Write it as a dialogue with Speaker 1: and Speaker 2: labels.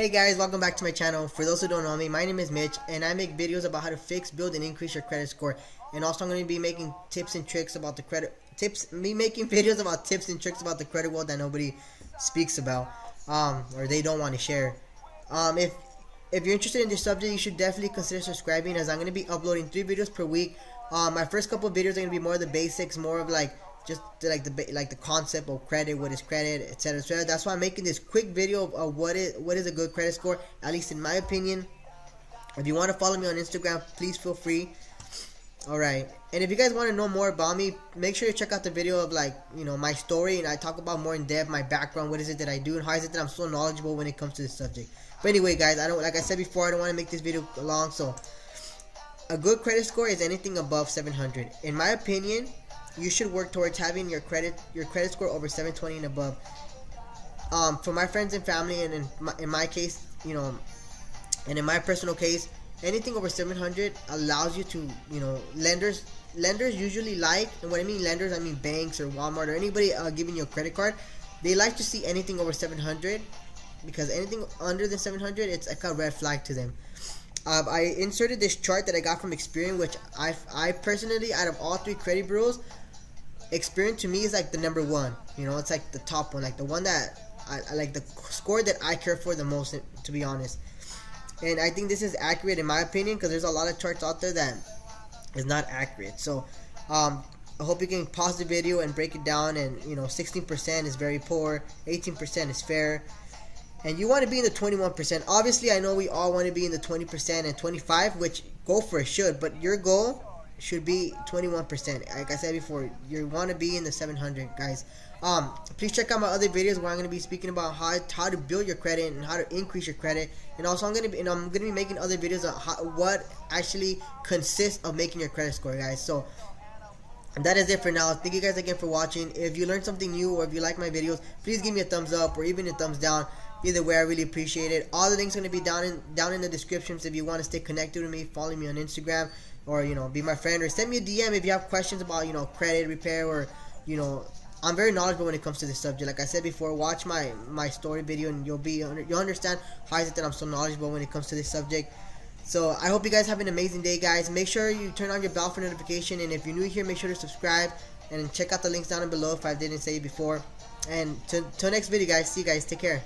Speaker 1: Hey guys, welcome back to my channel. For those who don't know me, my name is Mitch and I make videos about how to fix, build, and increase your credit score. And also I'm going to be making tips and tricks about the credit making videos about tips and tricks about the credit world that nobody speaks about or they don't want to share. If you're interested in this subject, you should definitely consider subscribing, as I'm going to be uploading 3 videos per week. My first couple of videos are going to be more of the basics, more of like just the concept of credit, what is credit, etc, etc. That's why I'm making this quick video of what is a good credit score, at least in my opinion. If you want to follow me on Instagram, please feel free. Alright, and if you guys want to know more about me, make sure you check out the video of my story, and I talk about more in depth my background, what is it that I do, and how is it that I'm so knowledgeable when it comes to this subject. But anyway guys, like I said before, I don't want to make this video long. So a good credit score is anything above 700. In my opinion, you should work towards having your credit score over 720 and above. For my friends and family, and in my case, and in my personal case, anything over 700 allows you to, lenders usually like, and when I mean lenders, I mean banks or Walmart or anybody giving you a credit card, they like to see anything over 700, because anything under than 700, it's like a red flag to them. I inserted this chart that I got from Experian, which I personally, out of all 3 credit bureaus, Experian to me is like the number one. It's like the top one, like the one that I like, the score that I care for the most, to be honest. And I think this is accurate in my opinion, because there's a lot of charts out there that is not accurate. So I hope you can pause the video and break it down. And 16% is very poor, 18% is fair, and you want to be in the 21%. Obviously, I know we all want to be in the 20% and 25%, which go for it should, but your goal should be 21%. Like I said before, you want to be in the 700, guys. Please check out my other videos where I'm going to be speaking about how to build your credit and how to increase your credit. And also I'm going to be making other videos on what actually consists of making your credit score, guys. So that is it for now. Thank you guys again for watching. If you learned something new, or if you like my videos, please give me a thumbs up or even a thumbs down. Either way, I really appreciate it. All the links are going to be down in the descriptions. If you want to stay connected with me, follow me on Instagram, or be my friend, or send me a DM if you have questions about credit repair, or I'm very knowledgeable when it comes to this subject. Like I said before, watch my story video and you'll understand how is it that I'm so knowledgeable when it comes to this subject. So I hope you guys have an amazing day, guys. Make sure you turn on your bell for notification, and if you're new here, make sure to subscribe and check out the links down below if I didn't say it before. And till next video, guys. See you guys. Take care.